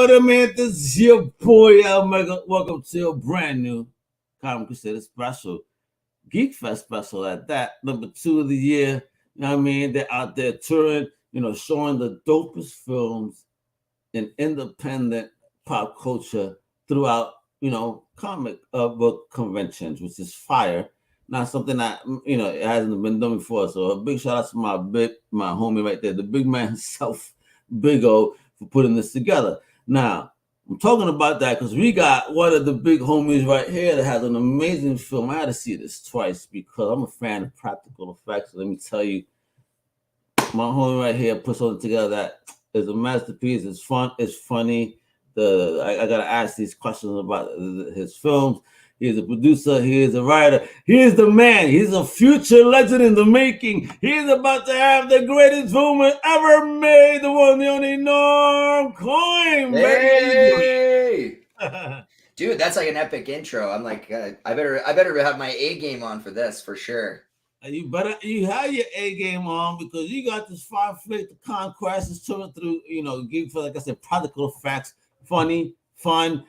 what I mean? This is your boy Omega. Welcome to a brand new Comic Crusaders special, Geek Fest special at that, #2 of the year. You know what I mean? They're out there touring, showing the dopest films in independent pop culture throughout, comic book conventions, which is fire. Not something that it hasn't been done before. So a big shout out to my homie right there, the big man himself, Big O, for putting this together. Now, I'm talking about that because we got one of the big homies right here that has an amazing film. I had to see this twice because I'm a fan of practical effects. So let me tell you, my homie right here put something together that is a masterpiece. It's fun. It's funny. I gotta ask these questions about his films. He's a producer. He is a writer. He is the man. He's a future legend in the making. He's about to have the greatest film ever made. The one, the only Norm Conye. Hey, dude, that's like an epic intro. I'm like, I better have my A game on for this for sure. You have your A game on because you got this 5 flick, the Conquest is touring through, Geek for, like I said, practical effects, funny, fun,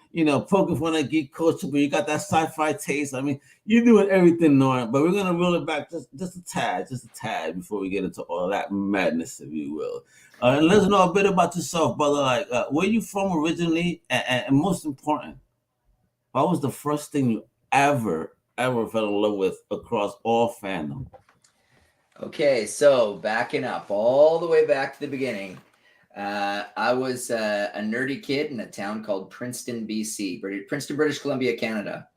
poking fun at geek culture, but you got that sci-fi taste. I mean, you're doing everything, Norm, but we're gonna roll it back just a tad before we get into all that madness, if you will. And let us know a bit about yourself, brother. Like, where you from originally, and most important, what was the first thing you ever fell in love with across all fandom? Okay, so backing up all the way back to the beginning. I was a nerdy kid in a town called Princeton, BC, Princeton, British Columbia, Canada.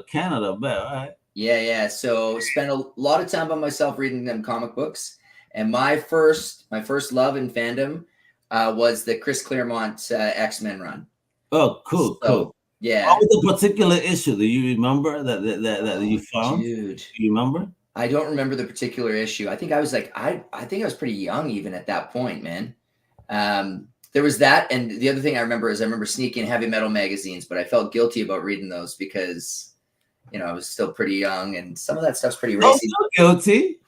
Canada, bet, all right. Yeah. So spent a lot of time by myself reading them comic books, and my first love in fandom was the Chris Claremont X-Men run. Oh, cool. Yeah. What was the particular issue? Do you remember that you found? Dude, do you remember? I don't remember the particular issue. I think I was like, I think I was pretty young even at that point, man. There was that, and the other thing I remember is I remember sneaking heavy metal magazines, but I felt guilty about reading those because, I was still pretty young, and some of that stuff's pretty racy. Oh, guilty.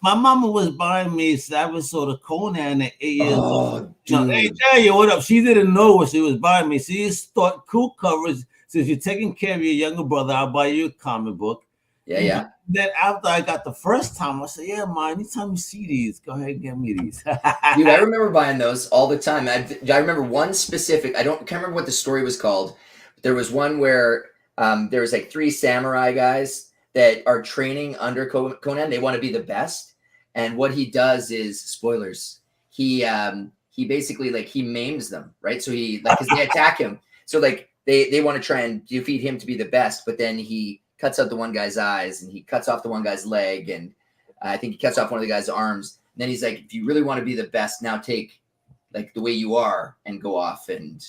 My mama was buying me episode of Conan at 8 years old. Hey, Daniel, what up? She didn't know what she was buying me. She just thought cool covers. Since you're taking care of your younger brother, I'll buy you a comic book. Yeah. Then after I got the first time, I said, yeah, Ma, anytime you see these, go ahead and get me these. Dude, I remember buying those all the time. I remember one specific, can't remember what the story was called. But there was one where there was like 3 samurai guys that are training under Conan. They want to be the best. And what he does is, spoilers, he basically, like, he maims them, right? So he, like, because they attack him. So, like, they want to try and defeat him to be the best, but then he cuts out the one guy's eyes, and he cuts off the one guy's leg, and I think he cuts off one of the guy's arms. And then he's like, if you really want to be the best, now take, like, the way you are and go off and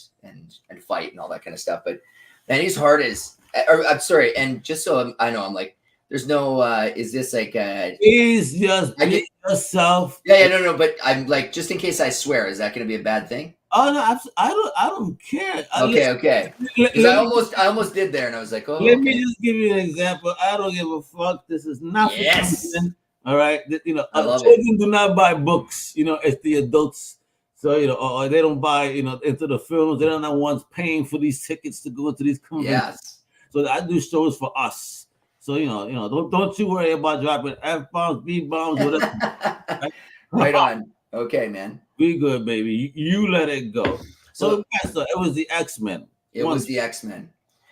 fight and all that kind of stuff. But man, he's hard as, I'm sorry, and just so I know, I'm like, there's no, is this like Please just be yourself. Yeah, no, but I'm like, just in case I swear, is that going to be a bad thing? Oh no, I don't care. Okay. Because I almost did there, and I was like, oh. Let me just give you an example. I don't give a fuck. This is not for children. All right, children do not buy books. It's the adults. So or they don't buy into the films. They're not the ones paying for these tickets to go into these conventions. Yes. So I do shows for us. So don't you worry about dropping F-bombs, B-bombs, whatever. Right on. Okay, man. Be good, baby. You let it go. So it was the X-Men. It was the X-Men.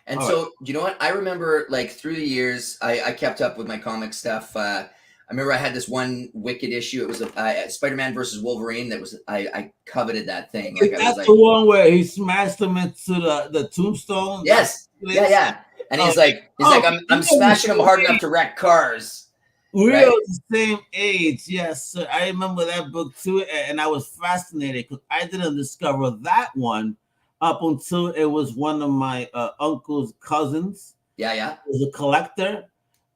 And so, you know what? I remember, like, through the years, I kept up with my comic stuff. I remember I had this one wicked issue. It was a Spider-Man versus Wolverine. That was I coveted that thing. Like, that's the one where he smashed him into the tombstone. Yes. Yeah. And he's like, I'm smashing him hard enough to wreck cars. We are the same age, yes, sir. I remember that book too, and I was fascinated because I didn't discover that one up until it was one of my uncle's cousins. Yeah. He was a collector,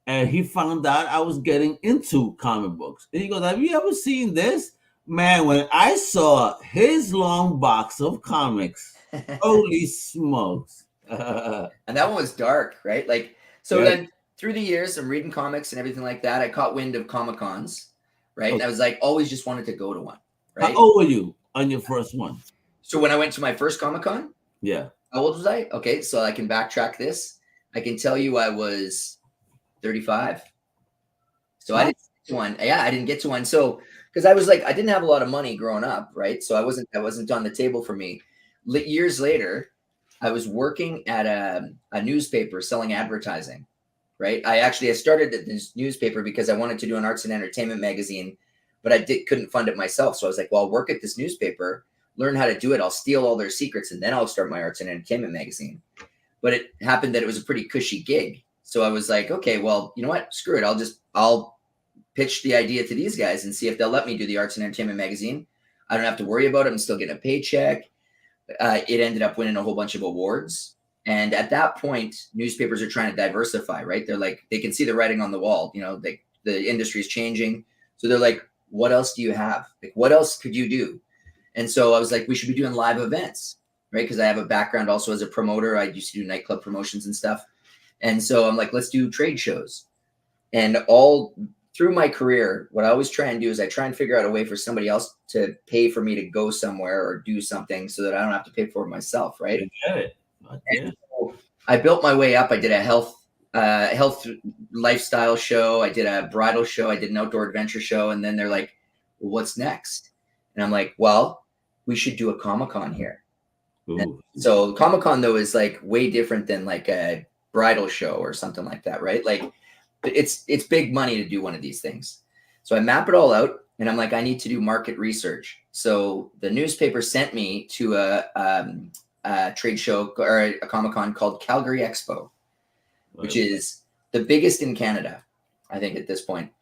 and he found out I was getting into comic books. And he goes, "Have you ever seen this?" Man, when I saw his long box of comics, holy smokes. And that one was dark, right? Like, so then through the years, I'm reading comics and everything like that. I caught wind of Comic-Cons, right? And I was like, always just wanted to go to one, right? How old were you on your first one? So when I went to my first Comic-Con, Yeah. how old was I? Okay, so I can backtrack this. I can tell you I was 35. So I didn't get to one. Yeah, I didn't get to one. So because I was like, I didn't have a lot of money growing up, right? So that wasn't on the table for me. Years later, I was working at a newspaper selling advertising, right? I started at this newspaper because I wanted to do an arts and entertainment magazine, but couldn't fund it myself. So I was like, well, I'll work at this newspaper, learn how to do it. I'll steal all their secrets, and then I'll start my arts and entertainment magazine. But it happened that it was a pretty cushy gig. So I was like, okay, well, you know what? Screw it. I'll pitch the idea to these guys and see if they'll let me do the arts and entertainment magazine. I don't have to worry about it. I'm still getting a paycheck. It ended up winning a whole bunch of awards. And at that point, newspapers are trying to diversify, right? They're like, they can see the writing on the wall. You know, the industry is changing. So they're like, what else do you have? Like, what else could you do? And so I was like, we should be doing live events, right? Because I have a background also as a promoter. I used to do nightclub promotions and stuff. And so I'm like, let's do trade shows. And all through my career, what I always try and do is I try and figure out a way for somebody else to pay for me to go somewhere or do something so that I don't have to pay for it myself, right? I get it. So I built my way up. I did a health lifestyle show. I did a bridal show. I did an outdoor adventure show. And then they're like, well, what's next? And I'm like, well, we should do a Comic-Con here. So Comic-Con, though, is like way different than like a bridal show or something like that, right? Like it's big money to do one of these things. So I map it all out, and I'm like, I need to do market research. So the newspaper sent me to a trade show or a Comic-Con called Calgary Expo, which is the biggest in Canada, I think, at this point.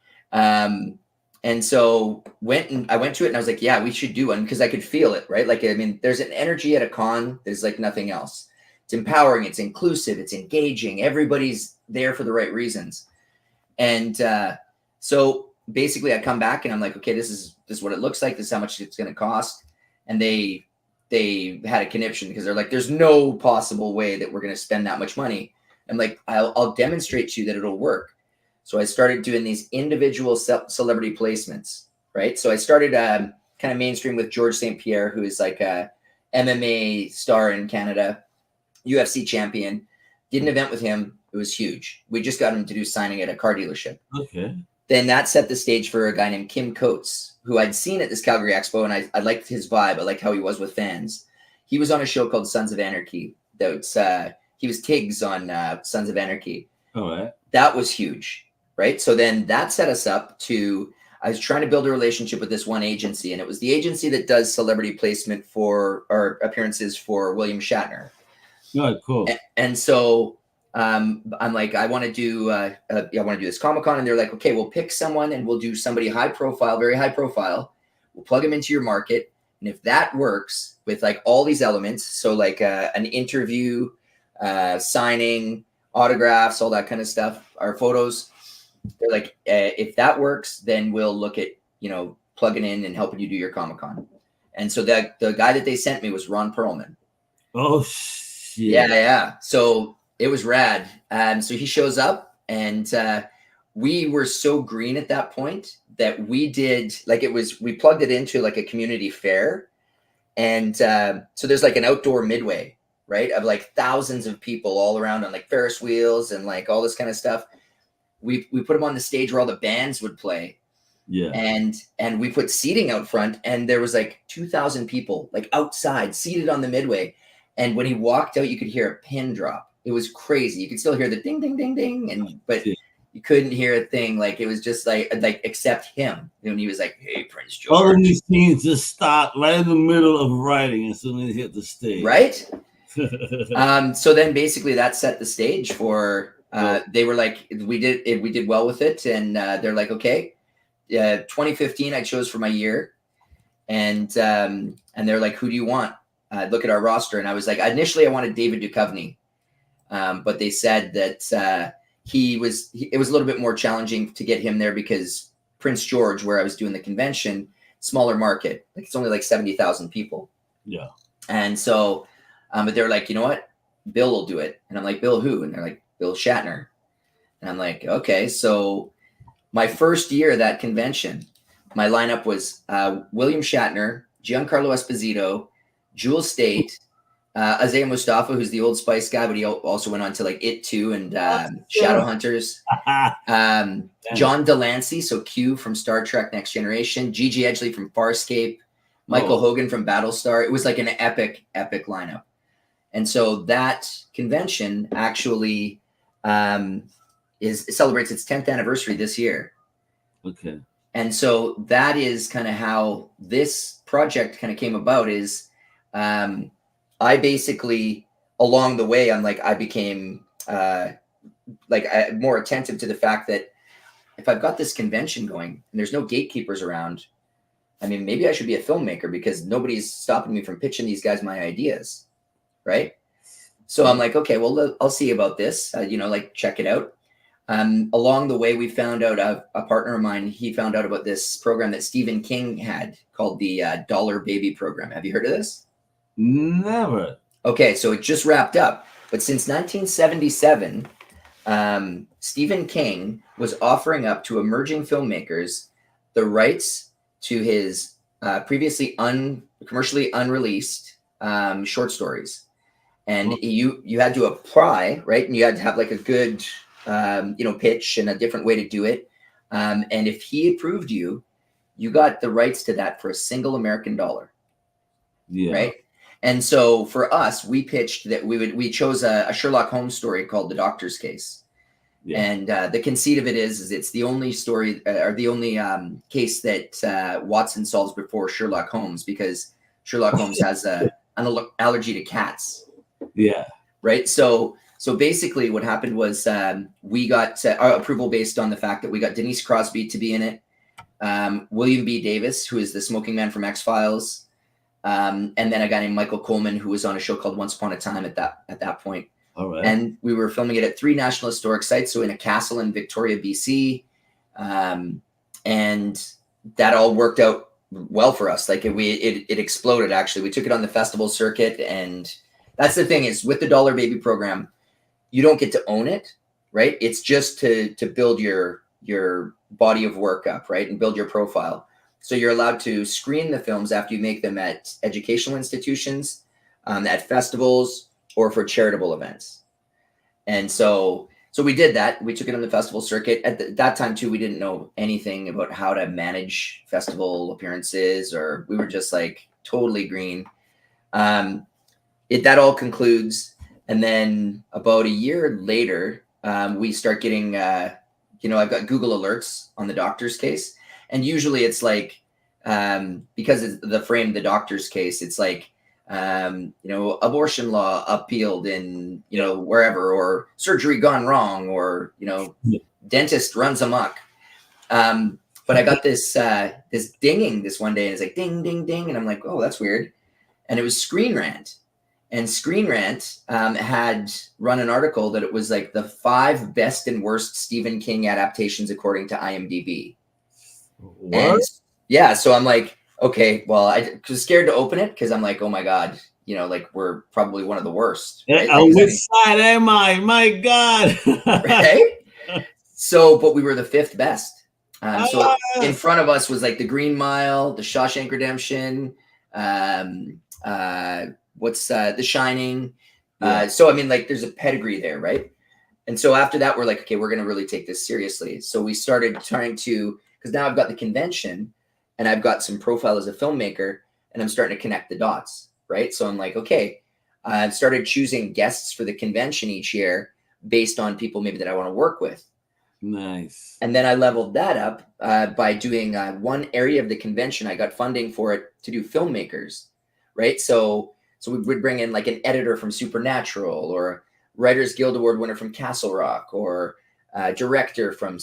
And so I went to it, and I was like, yeah, we should do one, because I could feel it, right? Like, I mean, there's an energy at a con. There's like nothing else. It's empowering. It's inclusive. It's engaging. Everybody's there for the right reasons. And so basically I come back and I'm like, okay, this is what it looks like. This is how much it's going to cost. And they had a conniption, because they're like, there's no possible way that we're going to spend that much money. I'm like, I'll demonstrate to you that it'll work. So I started doing these individual celebrity placements, right? So I started kind of mainstream with George St. Pierre, who is like a MMA star in Canada, UFC champion. Did an event with him. It was huge. We just got him to do signing at a car dealership. Okay. Then that set the stage for a guy named Kim Coates, who I'd seen at this Calgary Expo, and I liked his vibe. I liked how he was with fans. He was on a show called Sons of Anarchy. He was Tiggs on Sons of Anarchy. All right. That was huge, right? So then that set us up to, I was trying to build a relationship with this one agency, and it was the agency that does celebrity placement or appearances for William Shatner. Oh, cool. And so I'm like, I want to do this Comic-Con, and they're like, okay, we'll pick someone and we'll do somebody high profile, very high profile. We'll plug them into your market, and if that works with like all these elements, so like an interview, signing, autographs, all that kind of stuff, our photos, they're like, if that works, then we'll look at plugging in and helping you do your Comic-Con. And so the guy that they sent me was Ron Perlman. Oh shit. Yeah. So it was rad. So he shows up, and we were so green at that point that we plugged it into like a community fair. And so there's like an outdoor midway, right, of like thousands of people all around on like Ferris wheels and like all this kind of stuff. We put them on the stage where all the bands would play. Yeah. And we put seating out front, and there was like 2,000 people like outside seated on the midway. And when he walked out, you could hear a pin drop. It was crazy. You could still hear the ding, ding, ding, ding. But you couldn't hear a thing. Like, it was just like except him. And he was like, hey, Prince George. All of these scenes just stopped right in the middle of writing as soon as he hit the stage. Right? So then basically that set the stage for, they were like, we did well with it. And they're like, okay, 2015 I chose for my year. And they're like, who do you want? Look at our roster. And I was like, initially I wanted David Duchovny. But they said that it was a little bit more challenging to get him there, because Prince George, where I was doing the convention, smaller market, like it's only like 70,000 people. Yeah. And so, but they're like, you know what? Bill will do it. And I'm like, Bill who? And they're like, Bill Shatner. And I'm like, okay. So my first year at that convention, my lineup was William Shatner, Giancarlo Esposito, Jewel State, Isaiah Mustafa, who's the Old Spice guy, but he also went on to like It Too and Shadowhunters. John Delancey, so Q from Star Trek Next Generation, Gigi Edgley from Farscape, Michael Hogan from Battlestar. It was like an epic lineup. And so that convention actually celebrates its 10th anniversary this year. Okay. And so that is kind of how this project kind of came about is I basically, along the way, I became more attentive to the fact that if I've got this convention going and there's no gatekeepers around, I mean, maybe I should be a filmmaker because nobody's stopping me from pitching these guys my ideas, right? So I'm like, okay, well, I'll see about this, check it out. Along the way, we found out a partner of mine, he found out about this program that Stephen King had called the Dollar Baby Program. Have you heard of this? Never. Okay, so it just wrapped up. But since 1977, Stephen King was offering up to emerging filmmakers the rights to his previously commercially unreleased short stories. And you had to apply, right? And you had to have like a good pitch and a different way to do it. And if he approved you, you got the rights to that for a single American dollar. Yeah. Right. And so for us, we pitched that we chose a Sherlock Holmes story called The Doctor's Case. Yeah. And the conceit of it is it's the only story or the only case that Watson solves before Sherlock Holmes, because Sherlock Holmes has an allergy to cats. Yeah. Right. So basically what happened was we got our approval based on the fact that we got Denise Crosby to be in it. William B. Davis, who is the smoking man from X-Files. And then a guy named Michael Coleman, who was on a show called Once Upon a Time at that point. All right. And we were filming it at 3 National Historic Sites. So in a castle in Victoria, BC. And that all worked out well for us. Like it exploded, actually. We took it on the festival circuit. And that's the thing is with the Dollar Baby program, you don't get to own it, right? It's just to build your body of work up, right? And build your profile. So you're allowed to screen the films after you make them at educational institutions, at festivals, or for charitable events. And so we did that. We took it on the festival circuit. At that time, too, we didn't know anything about how to manage festival appearances, or we were just like totally green. That all concludes. And then about a year later, we start getting, I've got Google alerts on The Doctor's Case. And usually it's like, because it's the frame, The Doctor's Case, it's like, abortion law appealed in, wherever, or surgery gone wrong, or, dentist runs amok. But I got this dinging this one day, and it's like, ding, ding, ding. And I'm like, oh, that's weird. And it was Screen Rant. And Screen Rant had run an article that it was like the 5 best and worst Stephen King adaptations according to IMDb. What? And yeah, so I'm like, okay, well, I was scared to open it because I'm like, oh my God, we're probably one of the worst. Right? On which side am I? My God. Right? So, but we were the 5th best. So in front of us was like The Green Mile, The Shawshank Redemption, The Shining. Yeah. So I mean, like, there's a pedigree there, right? And so after that, we're like, okay, we're going to really take this seriously. So we started trying to, because now I've got the convention and I've got some profile as a filmmaker, and I'm starting to connect the dots, right? So I'm like, okay, I've started choosing guests for the convention each year based on people maybe that I want to work with. Nice. And then I leveled that up by doing one area of the convention. I got funding for it to do filmmakers, right? So we would bring in like an editor from Supernatural, or Writers Guild Award winner from Castle Rock, or director from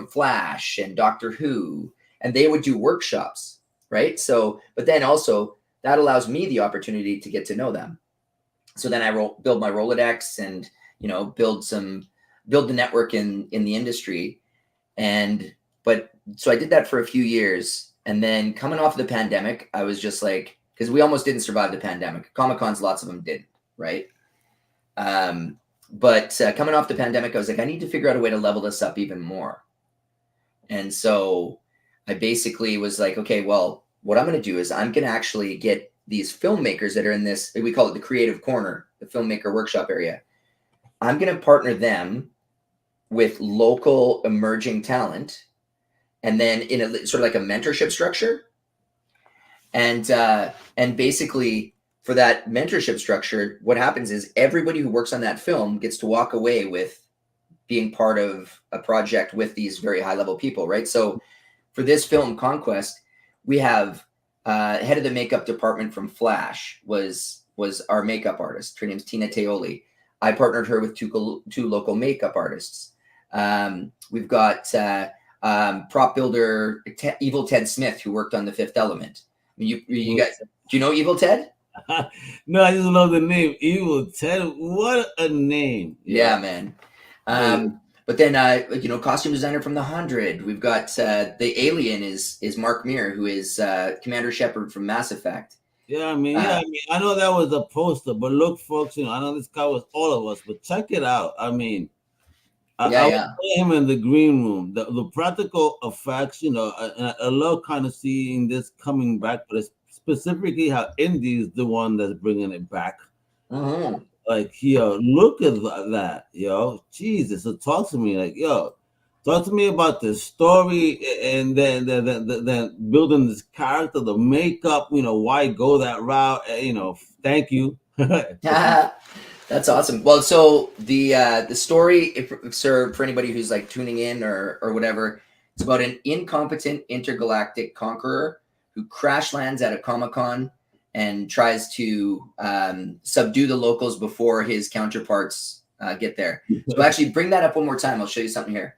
Flash and Doctor Who, and they would do workshops, right? So, but then also that allows me the opportunity to get to know them. So then I build my Rolodex and, build the network in the industry. So I did that for a few years. And then coming off the pandemic, I was just like, because we almost didn't survive the pandemic. Comic-Cons, lots of them didn't, right? But coming off the pandemic, I was like, I need to figure out a way to level this up even more. And so I basically was like, okay, well, what I'm going to do is I'm going to actually get these filmmakers that are in this, we call it the creative corner, the filmmaker workshop area. I'm going to partner them with local emerging talent, and then in a sort of like a mentorship structure. And basically for that mentorship structure, what happens is everybody who works on that film gets to walk away with being part of a project with these very high level people, right? So for this film Conquest, we have head of the makeup department from Flash was our makeup artist. Her name's Tina Teoli. I partnered her with two local makeup artists. We've got prop builder Evil Ted Smith, who worked on The Fifth Element. I mean, you guys, do you know Evil Ted? No, I just love the name Evil Ted. What a name! Yeah, man. But then, costume designer from The 100. We've got the alien is Mark Meer, who is Commander Shepard from Mass Effect. I mean, I know that was a poster, but look, folks, I know this guy was all of us, but check it out. I mean, I was him in the green room. The practical effects, I love kind of seeing this coming back, but it's specifically how Indy's the one that's bringing it back. Mm-hmm. Like, look at that, Jesus. So talk to me, like, talk to me about the story, and then building this character, the makeup, why go that route? Thank you. That's awesome. Well, so the story, for anybody who's like tuning in or whatever, it's about an incompetent intergalactic conqueror who crash lands at a Comic-Con and tries to subdue the locals before his counterparts get there. So actually, bring that up one more time. I'll show you something here.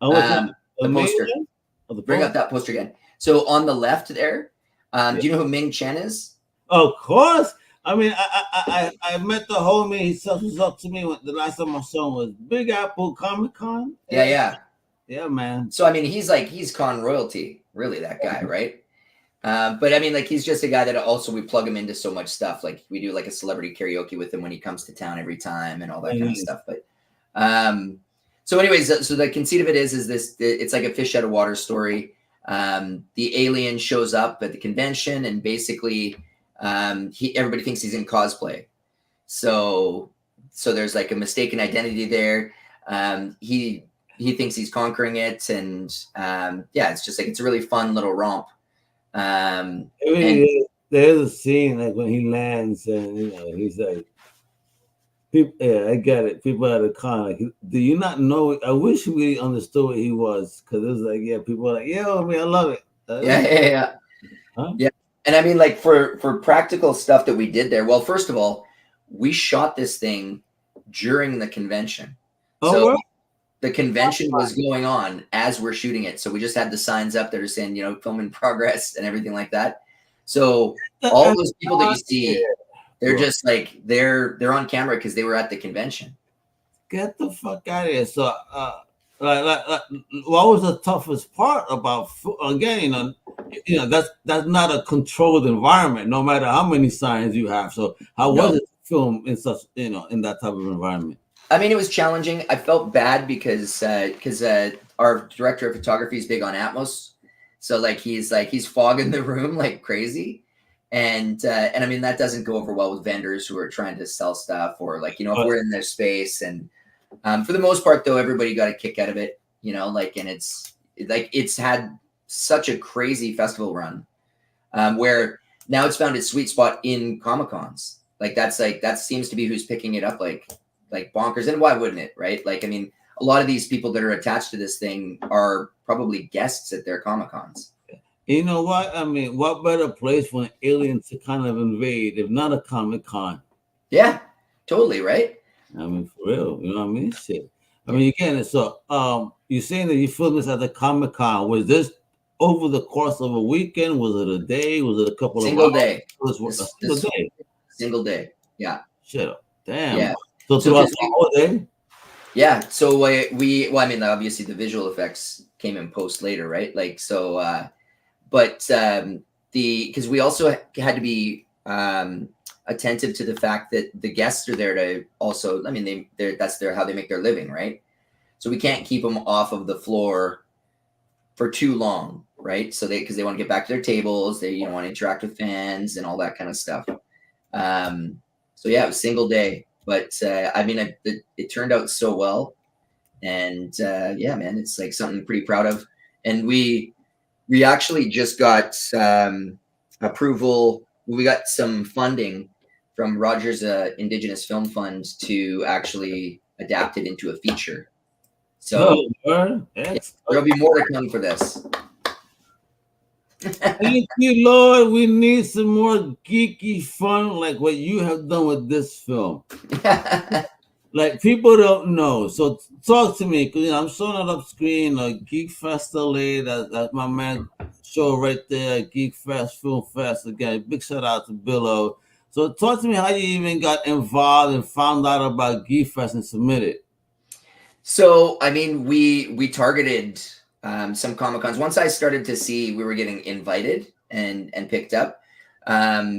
The poster. Bring up that poster again. So on the left there, do you know who Ming Chen is? Of course. I mean, I met the homie. He was up to me when the last time I saw him was Big Apple Comic-Con. Yeah, man. So I mean, he's con royalty, really, that guy, right? But I mean, like, he's just a guy that also we plug him into so much stuff. Like, we do like a celebrity karaoke with him when he comes to town every time and all that kind of stuff. But so anyways, so the conceit of it is this, it's like a fish out of water story. The alien shows up at the convention, and basically everybody thinks he's in cosplay. So there's like a mistaken identity there. He thinks he's conquering it, and it's just like, it's a really fun little romp. There's a scene like when he lands, and he's like, I get it. People at the con, like, do you not know? I wish we understood what he was, because it was like, people are like, I love it. Yeah. And I mean, like, for practical stuff that we did there. Well, first of all, we shot this thing during the convention. So the convention was going on as we're shooting it. So we just had the signs up that are saying, film in progress and everything like that. So all those people that you see, they're just like, they're on camera because they were at the convention. Get the fuck out of here. So, what was the toughest part about, again, that's not a controlled environment, no matter how many signs you have. So how was it to film in such, in that type of environment? I mean, it was challenging. I felt bad because our director of photography is big on Atmos. So like, he's fogging the room like crazy. And I mean, that doesn't go over well with vendors who are trying to sell stuff, or like, if we're in their space. And for the most part, though, everybody got a kick out of it, and it's had such a crazy festival run, where now it's found its sweet spot in Comic-Cons. That seems to be who's picking it up like bonkers. And why wouldn't it, right? Like, I mean, a lot of these people that are attached to this thing are probably guests at their Comic-Cons. You know what? I mean, what better place for an alien to kind of invade if not a Comic-Con? Yeah, totally, right? I mean, for real, you know what I mean? Shit. I mean, again, so you're saying that you filmed this at the Comic-Con. Was this over the course of a weekend? Was it a day? Was it a couple single of hours? Day? Single day. Single day. Yeah. Shit up. Damn. Yeah. So throughout the whole day? Yeah. So I mean, obviously the visual effects came in post later, right? Like, so, because we also had to be attentive to the fact that the guests are there to also, I mean, that's how they make their living, right? So we can't keep them off of the floor for too long. right? So because they want to get back to their tables, they want to interact with fans and all that kind of stuff. So yeah, it was single day, but I mean, it turned out so well, and yeah, man, it's like something I'm pretty proud of. And we actually just got approval. We got some funding from Rogers Indigenous Film Fund to actually adapt it into a feature. So yeah, there'll be more to come for this. Thank you, Lord. We need some more geeky fun like what you have done with this film. Like people don't know. So talk to me, because I'm showing it up screen. Geek Fest LA, that's my man show right there. Geek Fest FilFest. Again, big shout out to Billo. So talk to me how you even got involved and found out about Geek Fest and submitted. So I mean, we targeted some Comic-Cons. Once I started to see we were getting invited and picked up,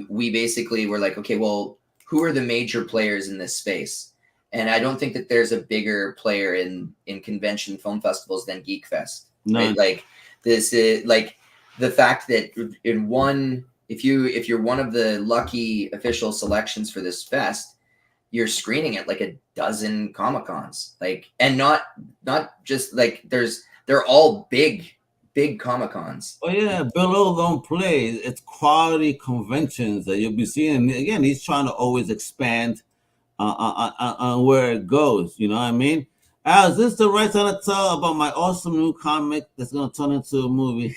we basically were like, okay, well, who are the major players in this space? And I don't think that there's a bigger player in convention film festivals than Geek Fest. Right? Like this is like the fact that in one, if you're one of the lucky official selections for this fest, you're screening at like a dozen Comic-Cons, like, and not just like they're all big Comic-Cons. Oh yeah, Billo don't play. It's quality conventions that you'll be seeing. Again, he's trying to always expand on where it goes. You know what I mean? Al, is this the right time to tell about my awesome new comic that's going to turn into a movie?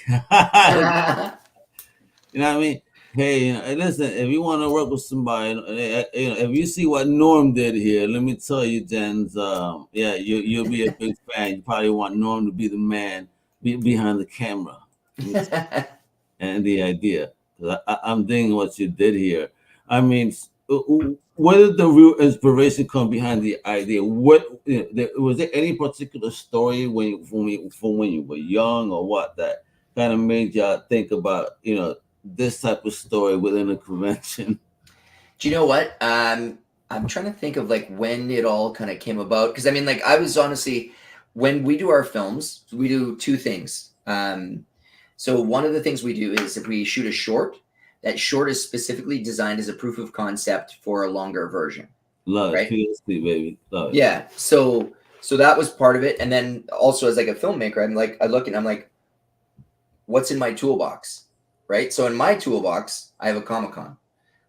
You know what I mean? Hey, listen, if you want to work with somebody, if you see what Norm did here, let me tell you, Jens, yeah, you'll be a big fan. You probably want Norm to be the man behind the camera and the idea. I'm digging what you did here. I mean, where did the real inspiration come behind the idea? What was there any particular story when you were young, or what that kind of made y'all think about this type of story within a convention? Do you know what? I'm trying to think of like when it all kind of came about, because I mean, like, I was honestly, when we do our films, we do two things. So one of the things we do is if we shoot a short, that short is specifically designed as a proof of concept for a longer version. Love right? it, PSP, baby. Love it. Yeah. So that was part of it. And then also as like a filmmaker, I'm like, I look and I'm like, what's in my toolbox? Right. So in my toolbox, I have a Comic-Con.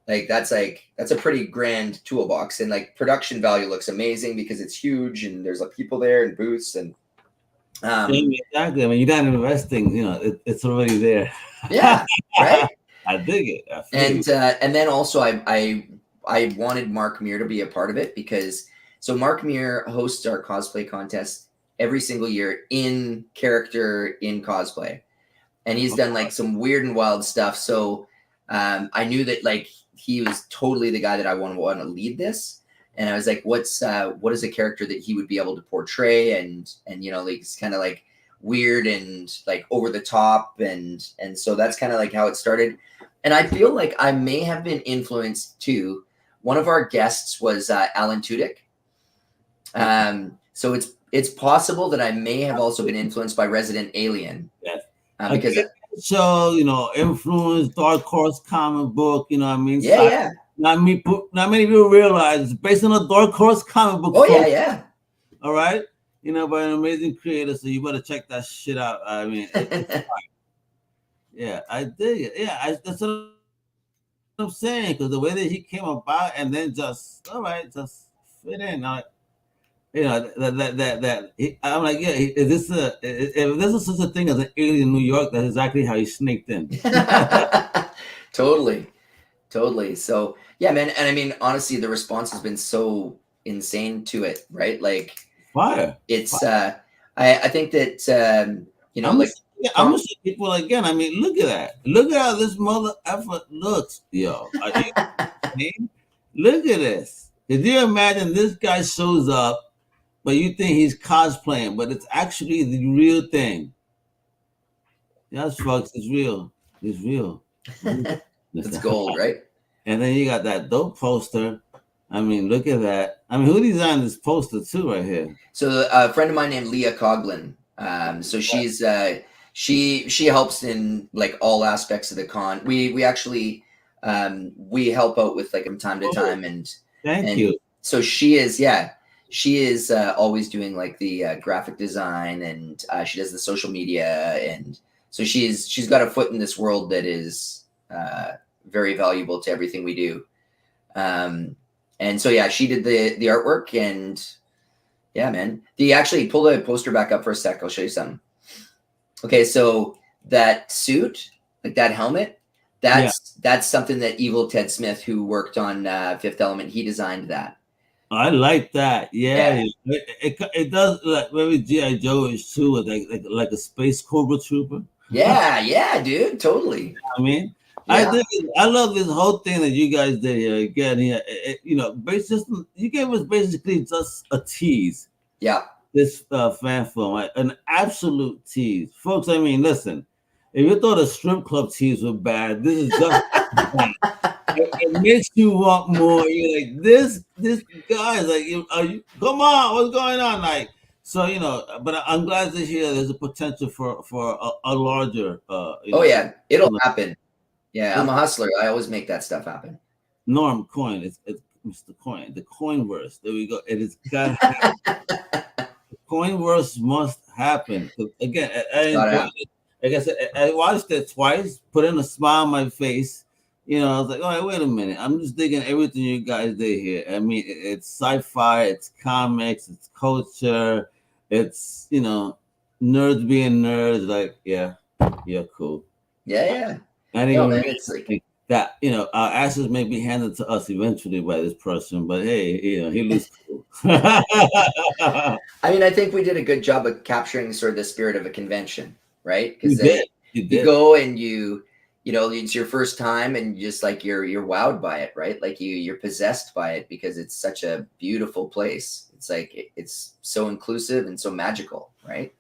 Like that's a pretty grand toolbox, and like production value looks amazing because it's huge and there's like people there and booths and exactly. I mean, you're not investing, it's already there. Yeah. Right. I dig it. And then also I wanted Mark Muir to be a part of it, because so Mark Muir hosts our cosplay contest every single year in character in cosplay, and he's done like some weird and wild stuff. So I knew that like he was totally the guy that I want to lead this, and I was like, what is a character that he would be able to portray, and like it's kind of like weird and like over the top, and so that's kind of like how it started. And I feel like I may have been influenced too. One of our guests was Alan Tudyk. So it's possible that I may have also been influenced by Resident Alien. Yes. Because so influence Dark Horse comic book. You know what I mean? Yeah, yeah. Not many people realize it's based on a Dark Horse comic book. Oh yeah. All right. By an amazing creator. So you better check that shit out. I mean. Yeah, I dig it. Yeah, that's what I'm saying, because the way that he came about and then just fit in. I'm like, yeah, if this is such a thing as an alien in New York, that's exactly how he snaked in. Totally. So yeah, man, and I mean, honestly, the response has been so insane to it, right? Like fire. It's I think that I'm gonna see people again. I mean, look at that. Look at how this mother effort looks, yo. Look at this. Could you imagine this guy shows up, but you think he's cosplaying, but it's actually the real thing. Yes, folks, it's real. It's real. It's gold, right? And then you got that dope poster. I mean, look at that. I mean, who designed this poster too right here? So a friend of mine named Leah Coughlin. So she's She helps in like all aspects of the con. We actually we help out with like from time to time, and Thank you. so she is always doing like the graphic design, and she does the social media, and so she's got a foot in this world that is very valuable to everything we do. And so yeah, she did the artwork, and yeah, man. The actually pull the poster back up for a sec. I'll show you something. Okay, so that suit, like that helmet, that's something that Evil Ted Smith, who worked on Fifth Element, he designed that. I like that. Yeah. It does like maybe G.I. Joe is too, with like a space Cobra Trooper. Yeah, dude, totally. I mean, Yeah. I love this whole thing that you guys did here again. Here, you know, basically, you gave us basically just a tease. Yeah. This fan film, right? An absolute tease, folks. I mean, listen, if you thought the strip club tease were bad, this is just bad. It makes you want more. You're like, this guy's like, are you? Come on, what's going on? Like, so you know. But I'm glad to hear there's a potential for a larger. Yeah, it'll happen. Yeah, I'm a hustler. I always make that stuff happen. Norm Coyne, it's Mr. Coyne, the Coineverse. There we go. It is got Coineverse must happen. Again, I enjoyed it. Like I said, I watched it twice, put in a smile on my face. You know, I was like, all right, wait a minute. I'm just digging everything you guys did here. I mean, it's sci-fi, it's comics, it's culture, it's, you know, nerds being nerds. Like, yeah, cool. Yeah. Anyway, it's like that, you know, our ashes may be handed to us eventually by this person, but hey, you know, he looks cool. I mean, I think we did a good job of capturing sort of the spirit of a convention, right? Because you go and you know, it's your first time, and just like you're wowed by it, right? Like you're possessed by it because it's such a beautiful place. It's like it's so inclusive and so magical, right?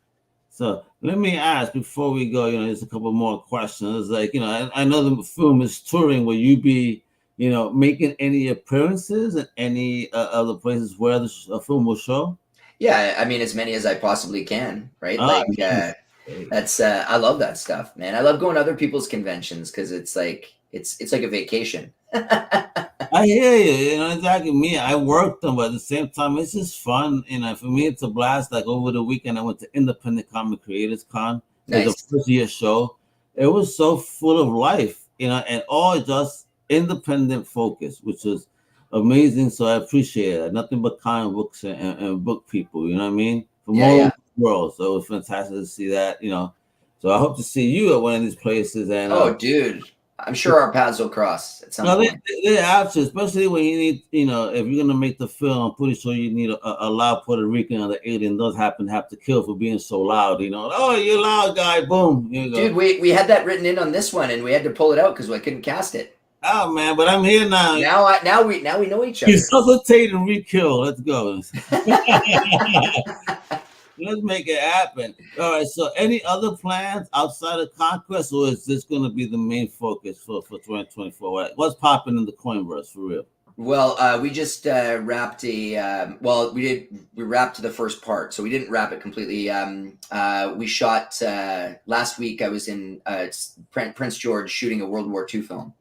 So let me ask before we go, you know, there's a couple more questions. Like, you know, I know the film is touring. Will you be, you know, making any appearances in any other places where the film will show? Yeah, I mean, as many as I possibly can, right? Like, that's I love that stuff, man. I love going to other people's conventions because it's like a vacation. I hear you. You know, exactly me. I worked them, but at the same time, it's just fun. You know, for me, it's a blast. Like over the weekend, I went to Independent Comic Creators Con. Nice. It was a first year show. It was so full of life, you know, and all just independent focus, which was amazing. So I appreciate it. Nothing but comic books and book people, you know what I mean? From all over the world. So it was fantastic to see that, you know. So I hope to see you at one of these places. And dude, I'm sure our paths will cross at some point. They have to, especially when you need, you know, if you're gonna make the film, I'm pretty sure you need a loud Puerto Rican, or the alien does happen to have to kill for being so loud, you know. Oh, you're loud guy, boom. You go. Dude, we had that written in on this one, and we had to pull it out because I couldn't cast it. Oh man, but I'm here now. Now we know each other. Resuscitate and re-kill. Let's go. Let's make it happen. All right. So, any other plans outside of Conquest, or is this going to be the main focus for 2024? What's popping in the Coineverse for real? Well, we just wrapped we wrapped the first part, so we didn't wrap it completely. We shot last week. I was in Prince George shooting a World War II film.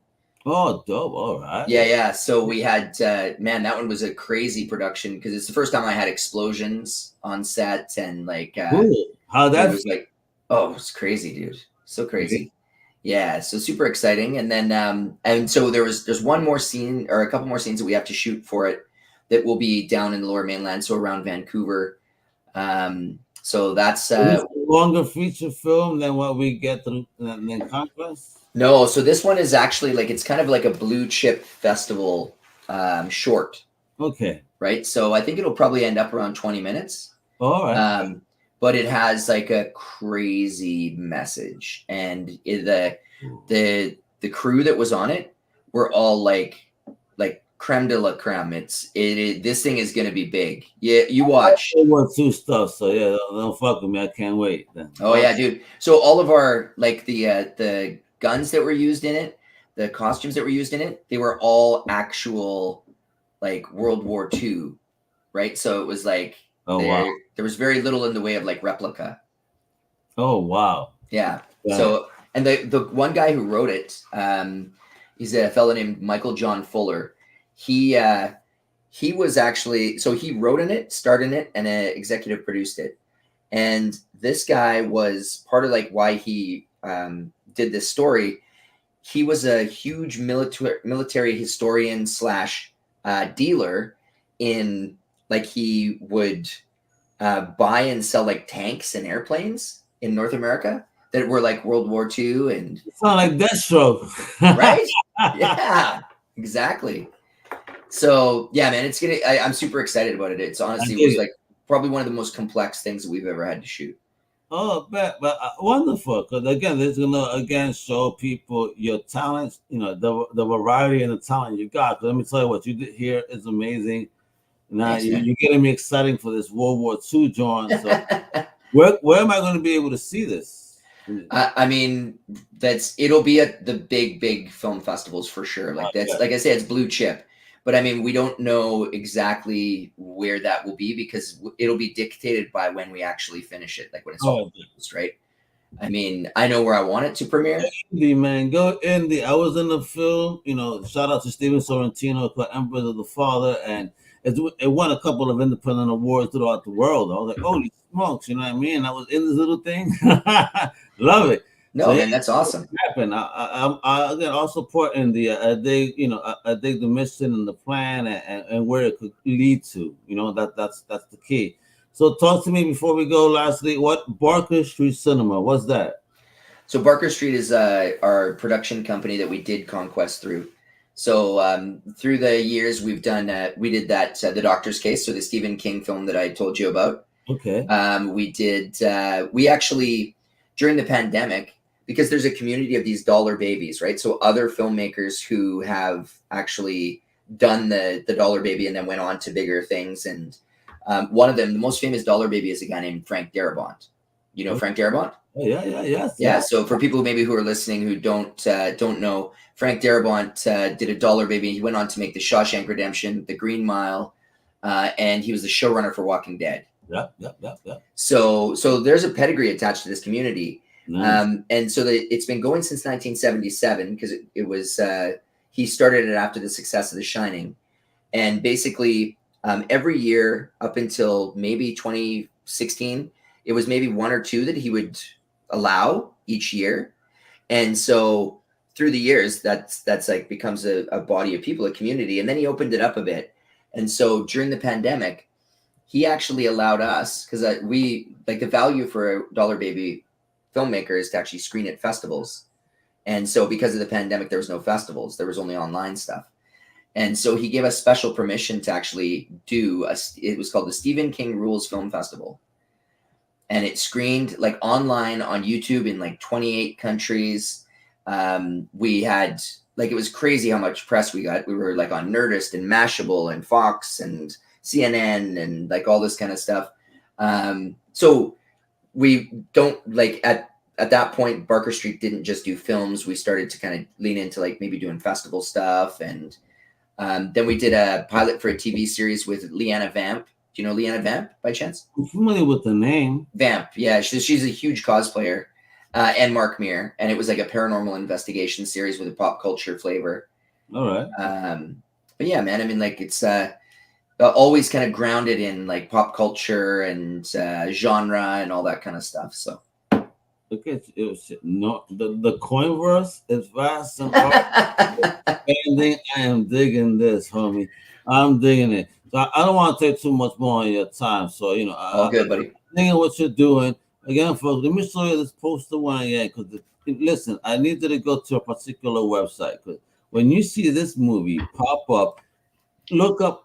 Oh, dope! All right. Yeah. So we had man, that one was a crazy production because it's the first time I had explosions on set, and like how that was like, oh, it's crazy, dude, so crazy. Yeah, so super exciting. And then and so there's one more scene, or a couple more scenes that we have to shoot for it that will be down in the Lower Mainland, so around Vancouver. So that's a longer feature film than what we get than Conquest. No, so this one is actually like, it's kind of like a blue chip festival short. Okay. Right. So I think it'll probably end up around 20 minutes. All right. But it has like a crazy message, and the crew that was on it were all like creme de la creme. This thing is gonna be big. Yeah, you watch. World War II stuff. So yeah, don't fuck with me. I can't wait. Then. Oh yeah, dude. So all of our like the guns that were used in it, the costumes that were used in it, they were all actual like World War II, right? So it was like there was very little in the way of like replica. Oh wow. Yeah. Right. So, and the one guy who wrote it, he's a fellow named Michael John Fuller. He was actually, so he wrote in it, starred in it, and executive produced it. And this guy was part of like why he did this story. He was a huge military historian slash dealer in, like, he would buy and sell like tanks and airplanes in North America that were like World War II and Sound like Deathstroke. right? Yeah, exactly. So yeah, man, it's gonna. I'm super excited about it. It's honestly was like probably one of the most complex things that we've ever had to shoot. Oh, but wonderful. Because again, this is gonna show people your talents. You know, the variety and the talent you got. 'Cause let me tell you what you did here is amazing. Now Thanks, you're getting me exciting for this World War II, John. So where am I going to be able to see this? I mean, it'll be at the big film festivals for sure. Like that's like I said, it's blue chip. But I mean, we don't know exactly where that will be because it'll be dictated by when we actually finish it, like when it's all produced, right? I mean, I know where I want it to premiere. Indie, man, go indie. I was in the film, you know, shout out to Steven Sorrentino called Emperor of the Father, and it won a couple of independent awards throughout the world. I was like, holy smokes, you know what I mean? I was in this little thing. Love it. No, so, man, that's awesome. I again, I'll support India. I dig, you know, I dig the mission and the plan and where it could lead to. You know, that's the key. So talk to me before we go. Lastly, what Barker Street Cinema? What's that? So Barker Street is our production company that we did Conquest through. So through the years, we did that The Doctor's Case, so the Stephen King film that I told you about. Okay. We actually, during the pandemic, because there's a community of these dollar babies, right? So other filmmakers who have actually done the dollar baby and then went on to bigger things. And one of them, the most famous dollar baby, is a guy named Frank Darabont. You know Frank Darabont? Oh, yeah. Yeah. So for people maybe who are listening who don't know, Frank Darabont did a dollar baby. He went on to make The Shawshank Redemption, The Green Mile, and he was the showrunner for Walking Dead. Yeah. So there's a pedigree attached to this community. Nice. And so it's been going since 1977 because it was he started it after the success of The Shining, and basically every year up until maybe 2016, it was maybe one or two that he would allow each year, and so through the years that's like becomes a body of people, a community, and then he opened it up a bit, and so during the pandemic, he actually allowed us because we like the value for a dollar baby filmmaker is to actually screen at festivals. And so because of the pandemic, there was no festivals, there was only online stuff. And so he gave us special permission to actually it was called the Stephen King Rules Film Festival. And it screened like online on YouTube in like 28 countries. We had like, it was crazy how much press we got. We were like on Nerdist and Mashable and Fox and CNN and like all this kind of stuff. So we don't like at that point, Barker Street didn't just do films. We started to kind of lean into like maybe doing festival stuff. And then we did a pilot for a TV series with Leanna Vamp. Do you know Leanna Vamp by chance? I'm familiar with the name. Vamp. Yeah. She's a huge cosplayer, and Mark Meir. And it was like a paranormal investigation series with a pop culture flavor. All right. But yeah, man, I mean, like it's always kind of grounded in like pop culture and genre and all that kind of stuff. So okay, it was the Coinverse is vast and expanding. I am digging this, homie. I'm digging it. So I don't want to take too much more of your time. So you know, all good, buddy. Thinking what you're doing again, folks. Let me show you this poster one again. Because listen, I need you to go to a particular website. Because when you see this movie pop up, look up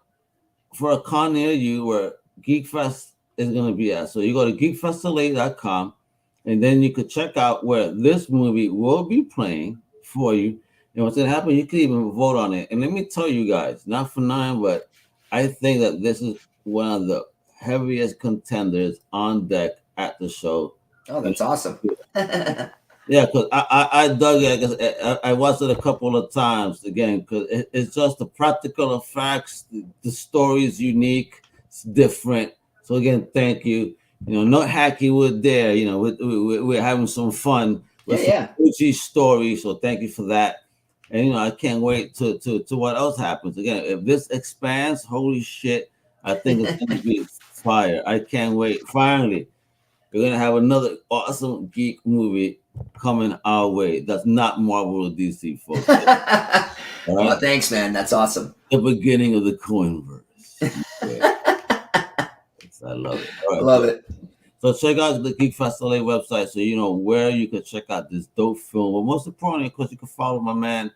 for a con near you where Geek Fest is going to be at. So you go to geekfestla.com, and then you could check out where this movie will be playing for you. And what's going to happen, you can even vote on it. And let me tell you guys, not for nothing, but I think that this is one of the heaviest contenders on deck at the show. Oh, that's awesome. Yeah, because I dug it. Cause I watched it a couple of times again because it's just the practical effects. The story is unique. It's different. So again, thank you. not hacky. We're there. We're having some fun with some Yeah. OG stories. So thank you for that. And I can't wait to what else happens. Again, if this expands, holy shit, I think it's gonna be fire. I can't wait. Finally, we're gonna have another awesome geek movie coming our way. That's not Marvel or DC, folks. All Well, right? thanks, man. That's awesome. The beginning of the Coinverse. Yeah. I love it. All right, Love it. So check out the Geek Fest LA website so you know where you can check out this dope film. But most importantly, of course, you can follow my man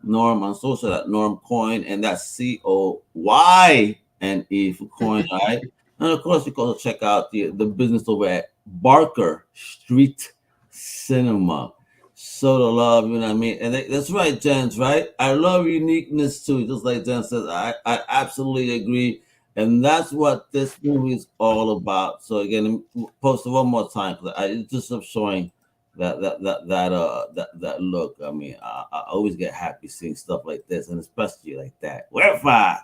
Norm on social at Norm Coyne, and that's Coyne for Coin, all right? And of course, you can also check out the business over at Barker Street Cinema. So the love, you know what I mean? And that's right, Jens, right? I love uniqueness too, just like Jen says. I absolutely agree. And that's what this movie is all about. So again, post it one more time because I just of showing that look. I mean, I always get happy seeing stuff like this, and especially like that. Wi-Fi,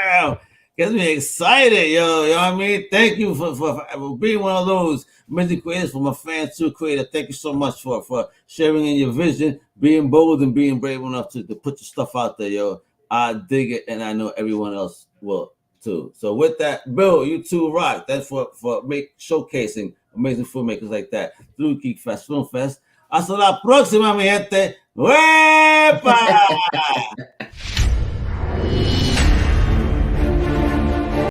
damn, gets me excited, yo. You know what I mean? Thank you for being one of those amazing creators, for my fans too, creator. Thank you so much for sharing in your vision, being bold and being brave enough to put your stuff out there, yo. I dig it, and I know everyone else will too. So with that, Bill, you too rock. That's for showcasing amazing filmmakers like that through Geek Fest FilFest. Hasta la próxima, mi gente. ¡Wepa!